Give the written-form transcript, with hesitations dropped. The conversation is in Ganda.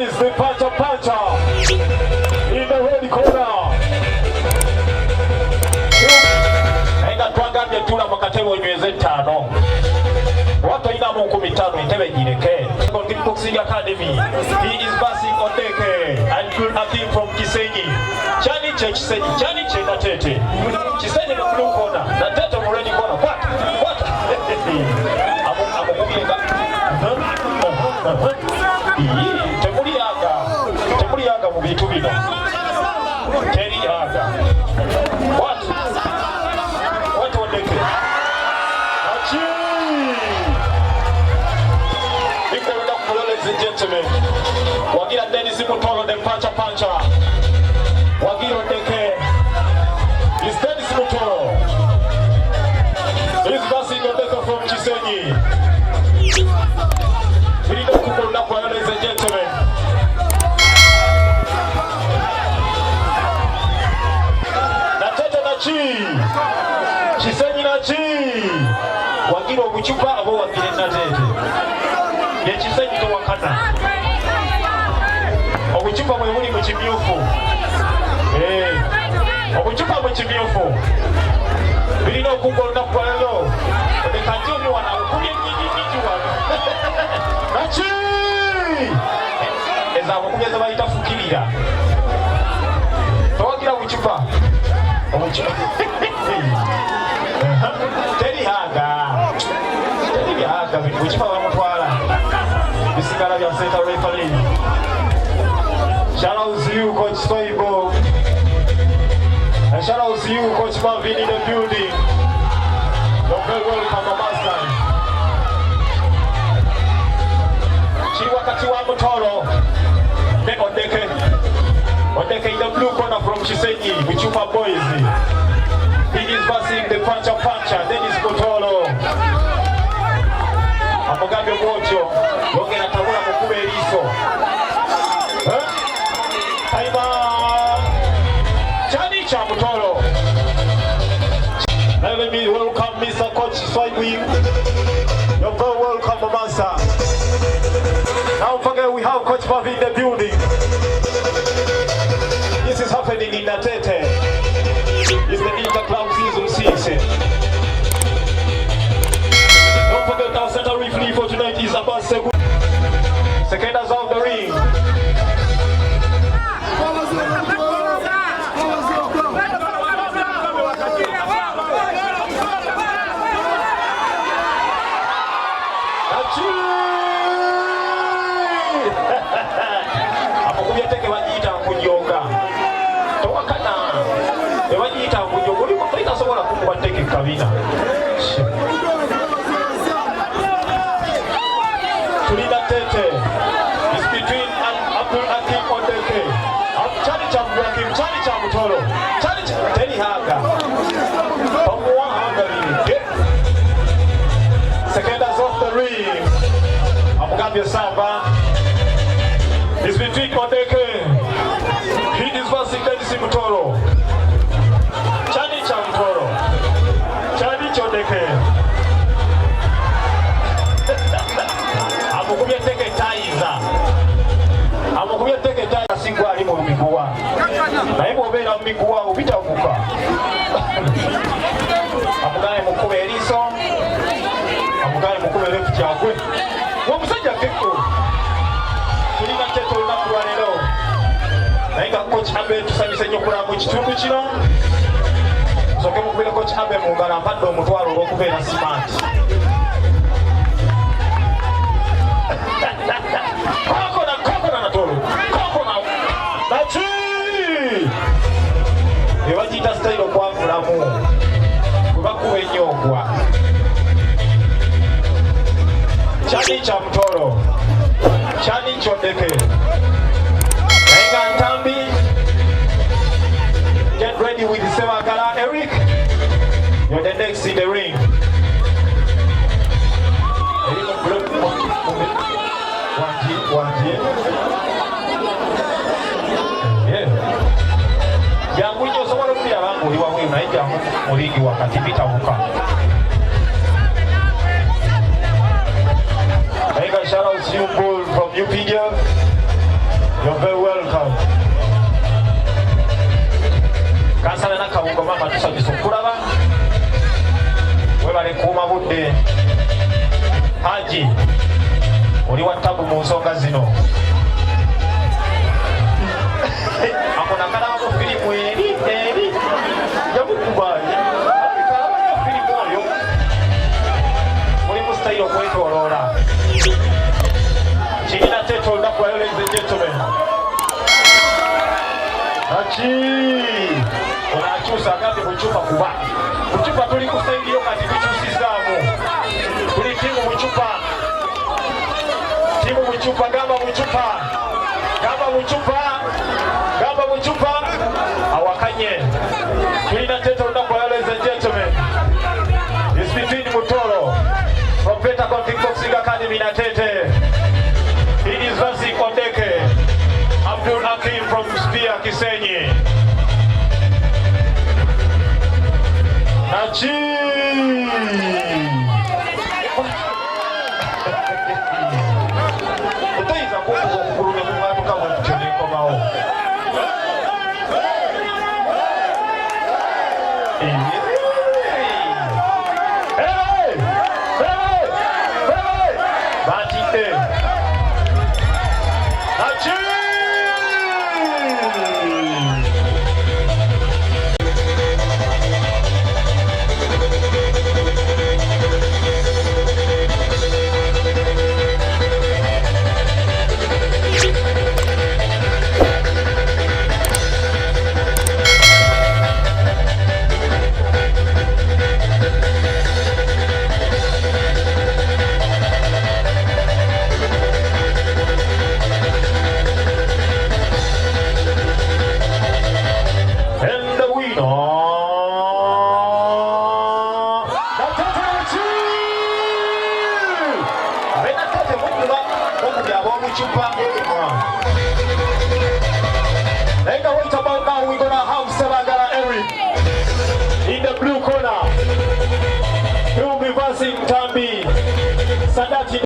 is the puncher in the red corner. Ainga twagambye tula mu katebo nyweze 5. Watu ina mu 15 entebe gireke. Kickboxing Academy. He is passing Odeke and good acting from Kisenyi. Chani Nateete. Kisenyi mu blue corner. Nateete mu red corner. What? Temuliaga mu bintu bino. Teriaga. What Odeke? Ladies and gentlemen, Wagira Dennis Mutooro, the puncher. Wagira Odeke is Dennis Mutooro. He's passing Odeke from Kisenyi. We need to pull up, ladies and gentlemen. Kisenyi Nachi. Wagira Obuchupa abo Wagira Nateete. Yekisenyi to wakana. Obuchupa mwe muli mu kimyufu. Obuchupa mu kimyufu. Birina okugolna kwa lero. Odekajoni wana okuli nyingi wana. Nachi! Eza okugeza bayita fukirira. Towagira obuchupa. Obuchupa. Terihaga obuchupa bamutwala. Bisigala bya center referee. Shout out to you, Coach Soibo. And shout out to you, Coach Marvin in the building. You're very welcome, Master. Chiwakati wa Mutooro. Then Odeke in the blue corner from Kisenyi, Buchupa boys. He is passing the puncher. Then is Mutooro. Amugambe Mojo. Yongera tabula mukube eriso. Chani cha Mutooro. Let me welcome Mr. Coach Soibo. You're very welcome, Master. Now forget we have Coach Marvin in the building. This is happening in Nateete. It's the Interclub Season 6. Don't forget our center referee for tonight is Abbas Segu. Secondas of the ring. Apokubiyateke bajiita nkunjonga. Towakana. Ebajiita nkunjonga. Oli mutaita sobola kukubateke kabina. Nateete is between Abdul Hakim Odeke. Chani cha Mutooro. Terihaga. Secondas off the ring. Amugambe Samba is between Odeke. He is versing Dennis Mutooro. Chani cha Mutooro. Chani cha Odeke. Amukubiyateke taiza singwa ali mu miguwa. Naye bw'obeera mu miguwa obitavuka. Amugaye mukube eriso. Amugaye mukube lefu kyagwe. Omusajja kekko. Tulina Nateete olunaku lwa leero. Naye nga Coach Abe tusanyuse nnyo okulaba mu kitundu kino. Nsooke mukubire Coach Abe mu ngalo ampadde omutwalo olw'okubeera smart. Ebajiita style okwavulamu kubakuba ennyongwa. Chani cha Mutooro. Chani cha Odeke. Naye nga ntambi. Get ready with Sebagala Eric. You're the next in the ring. Yangujo sobola kulya bangu oli wawe naija muligi wakati bitabuka. Shout out to you, Bull from UPG. You're very welcome. Kansala na kabungo mama tusabisa okulaba. Webale kuuma budde. Haji. Oli wa tabu mu nsonga zino. Akona kalaba mu filimu eri. Yamukubanja. Kalaba mu filimu oyo. Muli mu style okwetoloola. Kirina teto olunaku lwa ladies and gentlemen. Unachusa kati Muchupa kuba. Muchupa tuli kusaidia kati tuchusizaamu. Tuli timu Muchupa. Timu Muchupa, gamba Muchupa. Gamba Muchupa. Gamba Muchupa. Awakanye. Tulina teto olunaku lwa ladies and gentlemen. It's between Mutooro from Pentagon Kickboxing Academy Nateete. He is versing Odeke. Abdul Hakim from Spear Kisenyi. Nachi. Utaiza kukurume kumatu kama mchoni komao. Batite. Nachi. Muchupa